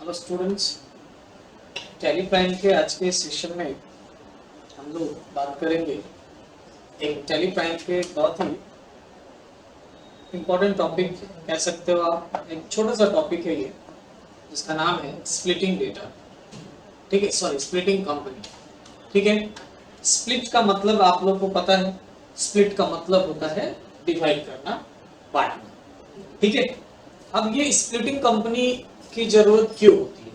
Hello students, tally prime के आज के सेशन में हम लोग बात करेंगे एक टैली प्राइम के बहुत ही इम्पोर्टेंट टॉपिक कह सकते हो आप। एक छोटा सा टॉपिक है ये, जिसका नाम है स्प्लिटिंग डेटा। ठीक है, सॉरी स्प्लिटिंग कंपनी। ठीक है, स्प्लिट का मतलब आप लोग को पता है। स्प्लिट का मतलब होता है डिवाइड करना, बांटना। ठीक है, अब ये स्प्लिटिंग कंपनी की जरूरत क्यों होती है?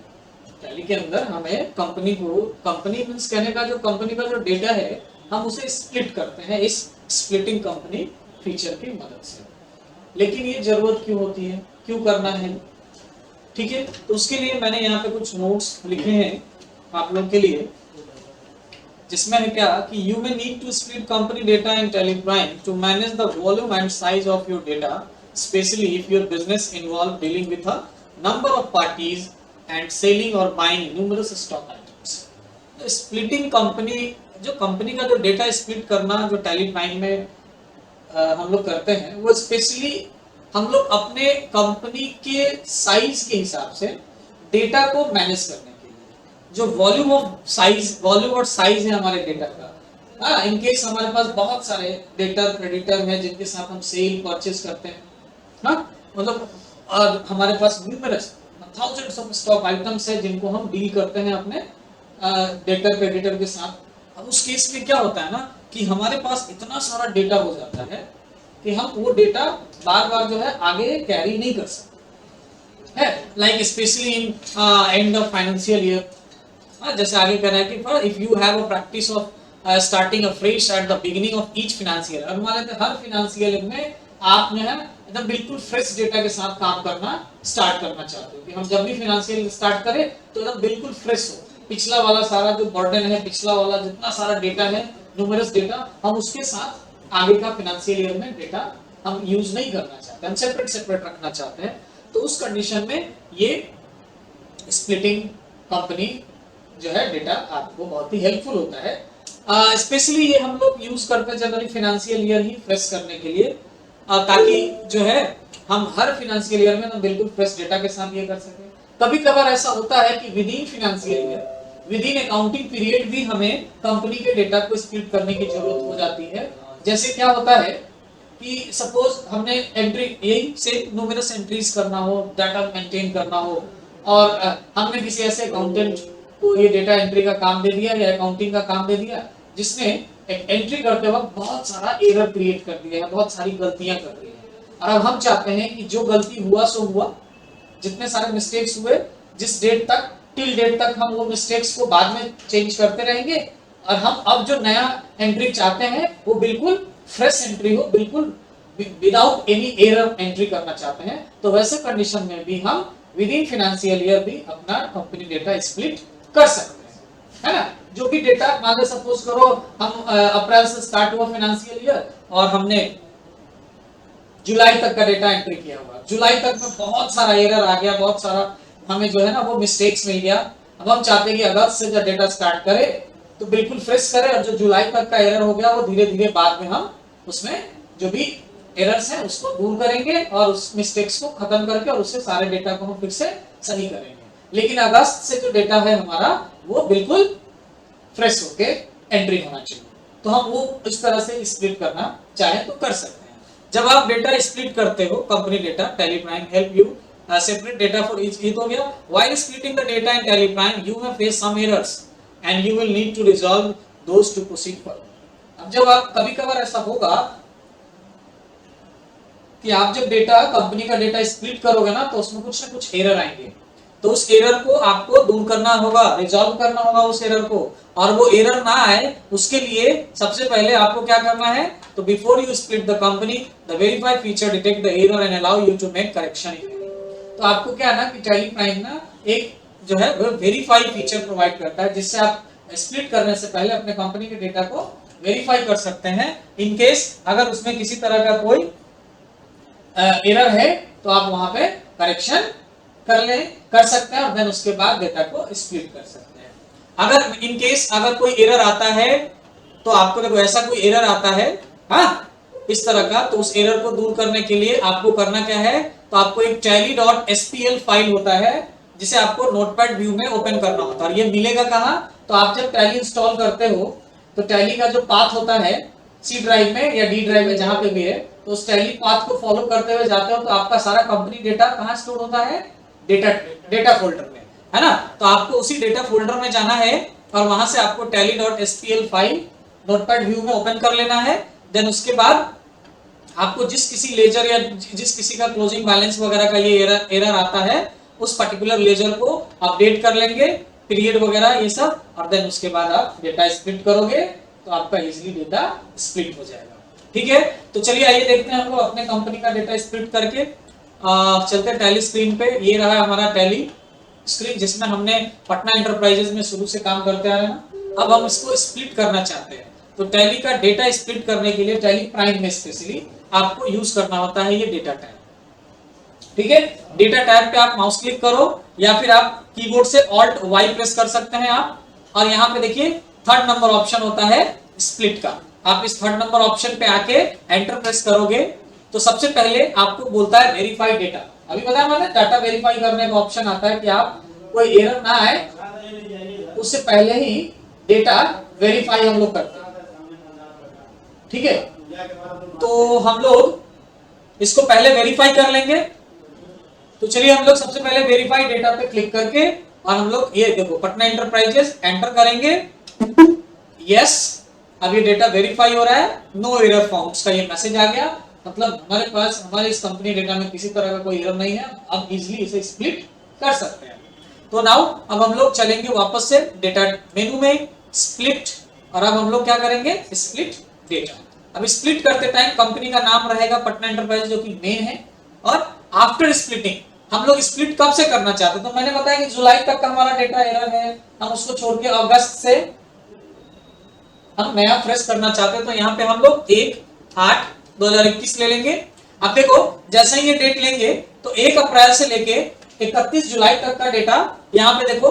टैली के अंदर हमें कंपनी मींस कहने का जो कंपनी का जो डेटा है हम उसे स्प्लिट करते हैं इस स्प्लिटिंग कंपनी फीचर की मदद से। लेकिन ये जरूरत क्यों होती है, क्यों करना है? ठीक है, तो उसके लिए मैंने यहाँ पे कुछ नोट्स लिखे हैं आप लोग के लिए, जिसमें है क्या कि you may need to split company data in Tally Prime to manage the volume and size of your data, specially if your business involve dealing with a number of parties and selling or buying numerous stock items। तो splitting company, जो company का जो data split करना जो tally prime में हम लोग करते हैं, वो स्पेशली हम लोग अपने कंपनी के साइज के हिसाब से डेटा को मैनेज करने के लिए, जो वॉल्यूम और साइज है हमारे डेटा का। इन केस हमारे पास बहुत सारे डेटर क्रेडिटर है जिनके साथ हम सेल परचेज करते हैं, मतलब हमारे पास numerous thousands of stock items है जिनको हम डील करते हैं अपने डेटर क्रेडिटर के साथ। अब उस केस में क्या होता है ना कि हमारे पास इतना सारा डेटा हो जाता है कि हम वो डेटा बार बार जो है आगे कैरी नहीं कर सकते है, like specially in end of financial year. जैसे आगे कह रहा है कि if you have a practice of starting a fresh at the beginning of each financial, और मान लेते हर फाइनेंशियल ईयर में आप जो है एकदम बिल्कुल फ्रेश डेटा के साथ काम करना स्टार्ट करना चाहते हो कि हम जब भी फाइनेंशियल स्टार्ट करें तो एकदम बिल्कुल फ्रेश हो। पिछला वाला सारा जो बर्डन है, पिछला वाला जितना सारा डेटा है, न्यूमरस डेटा, हम उसके साथ आगे का फाइनेंशियल ईयर में डेटा हम यूज नहीं करना चाहते, हम सेपरेट रखना चाहते हैं। तो उस कंडीशन में ये स्प्लिटिंग कंपनी जो है डेटा आपको बहुत ही हेल्पफुल होता है। स्पेशली ये हम लोग यूज करते हैं जनरली फाइनेंशियल ईयर ही फ्रेश करने के लिए, ताकि जो है हम हर फाइनेंशियल ईयर में हम बिल्कुल फ्रेश डेटा के साथ ये कर सके। कभी कभार ऐसा होता है कि with in financial year, with in accounting period भी हमें कंपनी के डेटा को स्प्लिट करने की जरूरत हो जाती है। जैसे क्या होता है कि सपोज हमने एंट्री यही से न्यूमरस एंट्रीज करना हो, डाटा मेंटेन करना हो, और हमने किसी ऐसे अकाउंटेंट को ये डेटा एंट्री का काम दे दिया या अकाउंटिंग का काम दे दिया जिसने एंट्री करते वक्त बहुत सारा एरर क्रिएट कर दिया है, बहुत सारी गलतियां कर दी है। और अब हम चाहते हैं कि जो गलती हुआ सो हुआ, जितने सारे मिस्टेक्स हुए जिस डेट तक टिल डेट तक हम वो मिस्टेक्स को बाद में चेंज करते रहेंगे, और हम अब जो नया एंट्री चाहते हैं वो बिल्कुल फ्रेश एंट्री हो, बिल्कुल विदाउट एनी एरर एंट्री करना चाहते हैं। तो वैसे कंडीशन में भी हम विद इन फाइनेंशियल ईयर भी अपना कंपनी डेटा स्प्लिट कर सकते हैं, है ना। जो भी डेटा मान लो सपोज करो हम अप्रैल से स्टार्ट हुआ फाइनेंशियल ईयर और हमने जुलाई तक का डेटा एंट्री किया हुआ, जुलाई तक में बहुत सारा एरर आ गया, बहुत सारा हमें जो है ना वो मिस्टेक्स मिल गया। अब हम चाहते हैं कि अगस्त से जब डेटा स्टार्ट करे तो बिल्कुल फ्रेश करे, और जो जुलाई तक का एरर हो गया वो धीरे धीरे बाद में हम उसमें जो भी एरर्स हैं उसको दूर करेंगे और उस मिस्टेक्स को खत्म करके और उससे सारे डेटा को हम फिर से सही करेंगे। लेकिन अगस्त से जो डेटा है हमारा वो बिल्कुल फ्रेश होके एंट्री होना चाहिए। तो हम वो इस तरह से स्प्लिट करना चाहे तो कर सकते हैं। जब आप डेटा स्प्लिट करते हो company data, Tally Prime help you separate data for each. ये तो गया while splitting the data in Tally Prime you may face some errors and you will need to resolve those to proceed further. अब जब आप कभी कभार ऐसा होगा कि आप जब डेटा कंपनी का डेटा स्प्लिट करोगे ना तो उसमें कुछ ना कुछ एरर आएंगे, तो उस एरर को आपको दूर करना होगा, रिजॉल्व करना होगा उस एरर को। और वो एरर ना आए उसके लिए सबसे पहले आपको क्या करना है, तो before you split the company the verify feature detect the error and allow you to make correction. तो आपको क्या है ना कि टैली प्राइम ना एक जो है वो वेरीफाई फीचर प्रोवाइड करता है, जिससे आप स्प्लिट करने से पहले अपने कंपनी के डेटा को वेरीफाई कर सकते हैं। इन केस अगर उसमें किसी तरह का कोई एरर है तो आप वहां पे करेक्शन कर सकते हैं और देन उसके बाद डेटा को स्प्लिट कर सकते हैं। अगर इन केस अगर कोई एरर आता है तो आपको देखो ऐसा कोई एरर आता है इस तरह का, तो उस एरर को दूर करने के लिए आपको करना क्या है, तो आपको एक tally.spl फाइल होता है जिसे आपको नोटपैड व्यू में ओपन करना होता है। और ये मिलेगा कहाँ? तो आप जब टैली इंस्टॉल करते हो तो टैली का जो पाथ होता है सी ड्राइव में या डी ड्राइव में जहां पे भी है, तो उस टैली पाथ को फॉलो करते हुए जाते हो तो आपका सारा कंपनी डेटा कहाँ स्टोर होता है? डेटा फोल्डर में, है ना। तो आपको उसी डेटा फोल्डर में जाना है और वहां से आपको tally.spl फाइल नोटपैड व्यू में ओपन कर लेना है। देन उसके बाद आपको जिस किसी लेजर या जिस किसी का क्लोजिंग बैलेंस वगैरह का ये एरर आता है, उस पर्टिकुलर लेजर को अपडेट कर लेंगे, पीरियड वगैरह ये सब, और देन उसके बाद आप डेटा स्प्लिट करोगे तो आपका इजीली डेटा स्प्लिट हो जाएगा। ठीक है, तो चलिए आइए देखते हैं हम लोग अपने कंपनी का डेटा स्प्लिट करके। चलते हैं टैली स्क्रीन पे। ये रहा हमारा टैली स्क्रीन जिसमें हमने पटना एंटरप्राइजेज में शुरू से काम करते आ रहे हैं। अब हम इसको स्प्लिट करना चाहते हैं, तो टैली का डेटा स्प्लिट करने के लिए टैली प्राइम में स्पेशली आपको यूज करना होता है ये डेटा टैब। ठीक है, डेटा टैब पे आप माउस क्लिक करो या फिर आप कीबोर्ड से ऑल्ट वाई प्रेस कर सकते हैं आप, और यहाँ पे देखिए थर्ड नंबर ऑप्शन होता है स्प्लिट का। आप इस थर्ड नंबर ऑप्शन पे आके एंटर प्रेस करोगे तो सबसे पहले आपको बोलता है वेरीफाई डेटा। अभी बताया मैंने डाटा वेरीफाई करने का ऑप्शन आता है कि आप कोई एरर ना आए, उससे पहले ही डेटा वेरीफाई हम लोग करते हैं। ठीक है, तो हम लोग इसको पहले वेरीफाई कर लेंगे। तो चलिए हम लोग सबसे पहले वेरीफाई डेटा पे क्लिक करके, और हम लोग ये देखो पटना एंटरप्राइजेस एंटर करेंगे। यस, अब ये डेटा वेरीफाई हो रहा है, नो एरर फाउंड का ये मैसेज आ गया, मतलब हमारे पास हमारे इस कंपनी डेटा में किसी तरह का कोई एरर नहीं है। अब इजीली इसे स्प्लिट कर सकते हैं। तो नाउ अब हम लोग चलेंगे वापस से डेटा मेनू में, स्प्लिट, और अब हम लोग क्या करेंगे? Split data. अब स्प्लिट करते टाइम कंपनी का नाम रहेगा पटना एंटरप्राइज जो कि मेन है, और आफ्टर स्प्लिटिंग हम लोग स्प्लिट कब से करना चाहते हैं? तो मैंने बताया कि जुलाई तक का हमारा डेटा एरर है, हम उसको छोड़ के अगस्त से हम नया फ्रेश करना चाहते हैं। तो यहाँ पे हम लोग 1/8/2021 ले लेंगे। अब देखो जैसे ही ये डेट लेंगे तो 1 अप्रैल से लेके 31 जुलाई तक का डेटा यहाँ पे देखो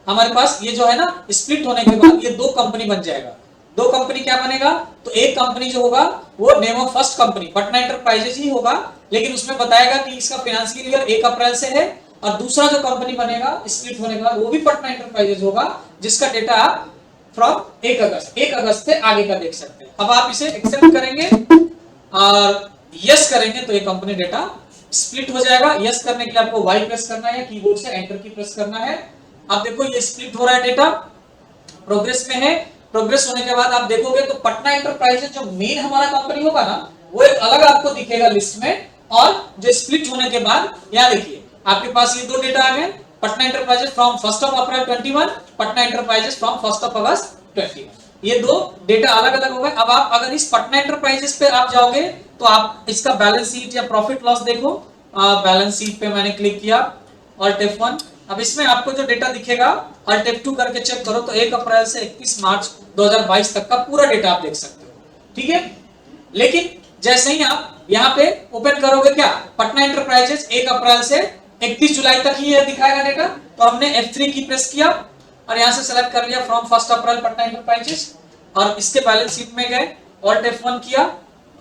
हमारे पास ये जो है ना स्प्लिट होने के बाद ये 2 कंपनी बन जाएगा। 2 कंपनी क्या बनेगा? तो एक कंपनी जो होगा वो name of first company Patna enterprises ही होगा, लेकिन उसमें बताएगा कि इसका फाइनेंशियल ईयर 1 अप्रैल से है, और दूसरा जो कंपनी बनेगा स्प्लिट होने के बाद वो भी पटना एंटरप्राइजेज होगा, जिसका डेटा आप फ्रॉम 1 अगस्त से आगे का देख सकते हैं। अब आप इसे एक्सेप्ट करेंगे और यस करेंगे तो ये कंपनी डेटा स्प्लिट हो जाएगा। यस करने के लिए आपको वाई प्रेस करना है, कीबोर्ड से एंटर की प्रेस करना है। अब देखो ये स्प्लिट हो रहा है, डेटा प्रोग्रेस में है। प्रोग्रेस होने के बाद आप देखोगे तो पटना एंटरप्राइजेज जो मेन हमारा कंपनी होगा ना वो एक अलग आपको दिखेगा लिस्ट में, और जो स्प्लिट होने के बाद यहाँ देखिए आपके पास ये 2 डेटा आ गए, Patna enterprises from 1 April 21, Patna enterprises from 1 अगस्त 21। ये 2 डेटा अलग अलग हो गए। अब आप अगर इस पटना एंटरप्राइजेज पे आप जाओगे तो आप इसका बैलेंस शीट या प्रॉफिट लॉस देखो। बैलेंस शीट पे मैंने क्लिक किया, Alt F1। अब इसमें आपको जो डेटा दिखेगा Alt F2 करके चेक करो तो 1 अप्रैल से 31 मार्च 2022 तक का पूरा डेटा आप देख सकते हो। ठीक है, लेकिन जैसे ही आप यहाँ पे ओपन करोगे क्या पटना एंटरप्राइजेज 1 अप्रैल से 31 जुलाई तक ही दिखाएगा डेटा। तो हमने F3 की प्रेस किया और यहाँ से सेलेक्ट कर लिया फ्रॉम 1 अप्रैल पटना एंटरप्राइजेज, और इसके बैलेंस शीट में गए, Alt F1 किया,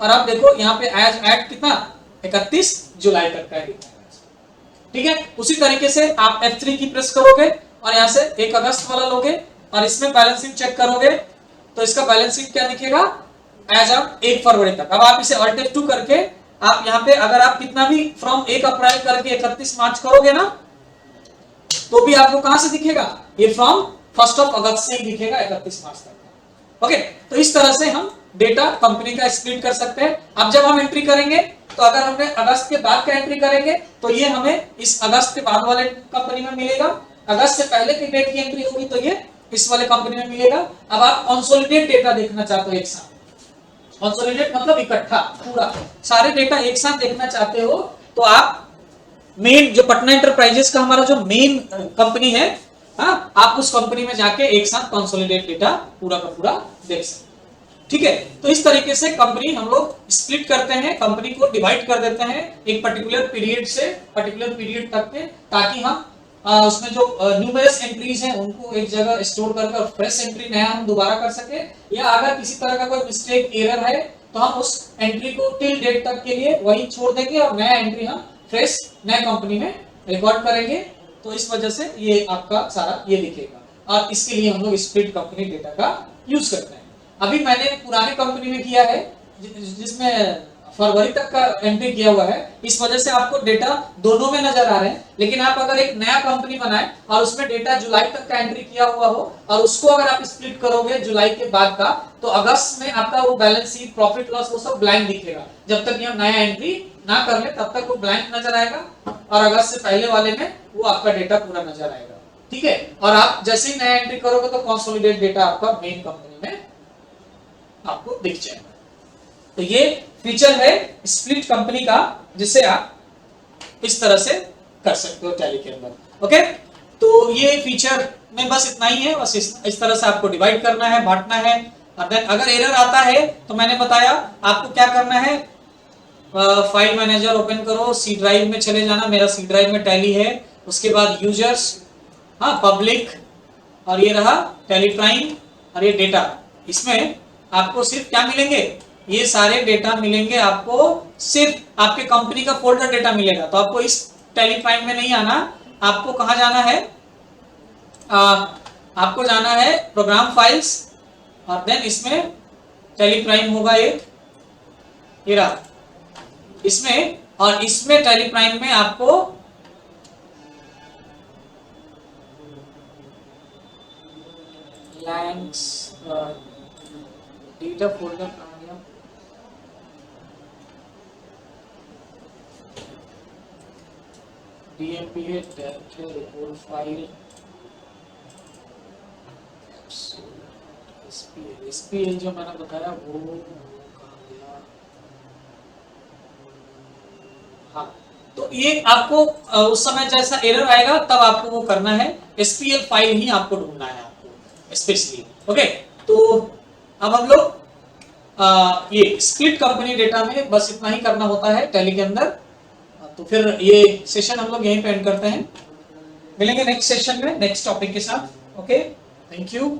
और अब देखो यहाँ पे एज एट कितना 31 जुलाई तक का है। ठीक है, उसी तरीके से आप F3 की प्रेस करोगे और यहाँ से 1 अगस्त वाला लोगे और इसमें बैलेंस शीट चेक करोगे तो इसका बैलेंस शीट क्या दिखेगा एज ऑफ 1 फरवरी तक। अब आप इसे Alt F2 करके आप यहाँ पे अगर आप कितना भी फ्रॉम 1 अप्रैल करके 31 मार्च करोगे ना तो भी आपको कहां से दिखेगा? ये फ्रॉम 1 अगस्त से ही दिखेगा 31 मार्च तक। ओके, तो इस तरह से हम डेटा कंपनी का स्प्लिट कर सकते हैं। अब जब हम एंट्री करेंगे तो अगर हमने अगस्त के बाद का एंट्री करेंगे तो ये हमें इस अगस्त के बाद वाले कंपनी में मिलेगा, अगस्त से पहले की डेट की एंट्री होगी तो ये इस वाले कंपनी में मिलेगा। अब आप कंसोलिडेट डेटा देखना चाहते हो एक साथ, कंसोलिडेट मतलब इकट्ठा पूरा सारे डेटा एक साथ देखना चाहते हो तो आप मेन जो पटना एंटरप्राइजेस का हमारा जो मेन कंपनी है, हाँ, आप उस कंपनी में जाके एक साथ कंसोलिडेट डेटा पूरा का पूरा देख सकते हैं। ठीक है, तो इस तरीके से कंपनी हम लोग स्प्लिट करते हैं, कंपनी को डिवाइड कर देते हैं एक पर्टिकुलर पीरियड से पर्टिकुलर पीरियड तक के, ताकि हम उसमें जो न्यूमरस एंट्रीज हैं उनको एक जगह स्टोर करके फ्रेश एंट्री नया हम दोबारा कर सके, या अगर किसी तरह का कोई मिस्टेक एरर है तो हम उस एंट्री को टिल डेट तक के लिए वही छोड़ देंगे और नया एंट्री हम फ्रेश नए कंपनी में रिकॉर्ड करेंगे। तो तो इस वजह से ये आपका सारा ये दिखेगा और इसके लिए हम लोग स्प्लिट कंपनी डेटा का यूज करते हैं। अभी मैंने पुराने कंपनी में किया है जिसमें फरवरी तक का एंट्री किया हुआ है, इस वजह से आपको डेटा दोनों में नजर आ रहे हैं। लेकिन आप अगर एक नया कंपनी बनाए और उसमें डेटा जुलाई तक का एंट्री किया हुआ हो और उसको अगर आप स्प्लिट करोगे जुलाई के बाद का, तो अगस्त में आपका वो बैलेंस शीट प्रॉफिट लॉस वो सब ब्लैंक दिखेगा। जब तक हम नया एंट्री ना कर ले तब तक वो ब्लैंक नजर आएगा और अगस्त से पहले वाले में वो आपका डेटा पूरा नजर आएगा। ठीक है, और आप जैसे ही नया एंट्री करोगे तो कंसोलिडेट डेटा आपका मेन कंपनी में आपको दिख जाएगा। तो ये फीचर है स्प्लिट कंपनी का, जिससे आप इस तरह से कर सकते हो टैली के अंदर। ओके, तो ये फीचर में बस इतना ही है, बस इस तरह से आपको डिवाइड करना है, बांटना है। और देन अगर एरर आता है तो मैंने बताया आपको क्या करना है, फाइल मैनेजर ओपन करो, सी ड्राइव में चले जाना, मेरा सी ड्राइव में टैली है, उसके बाद यूजर्स, हाँ पब्लिक, और ये रहा टैली प्राइम और ये डेटा। इसमें आपको सिर्फ क्या मिलेंगे, ये सारे डेटा मिलेंगे आपको, सिर्फ आपके कंपनी का फोल्डर डेटा मिलेगा। तो आपको इस टैली प्राइम में नहीं आना, आपको कहां जाना है, आपको जाना है प्रोग्राम फाइल्स और देन इसमें टैली प्राइम होगा एक, ये रहा इसमें, और इसमें टैली प्राइम में आपको लैंक्स डेटा फोल्डर डीएमपी है, रिपोर्ट फाइल, एसपीएल जो मैंने बताया वो कहाँ गया। हाँ, तो ये आपको उस समय जैसा एरर आएगा तब आपको वो करना है, एसपीएल फाइल ही आपको ढूंढना है आपको स्पेशली। ओके, तो अब हम लोग ये स्प्लिट कंपनी डेटा में बस इतना ही करना होता है टैली के अंदर। तो फिर ये सेशन हम लोग यहीं पे एंड करते हैं, मिलेंगे नेक्स्ट सेशन में नेक्स्ट टॉपिक के साथ। Okay, thank you.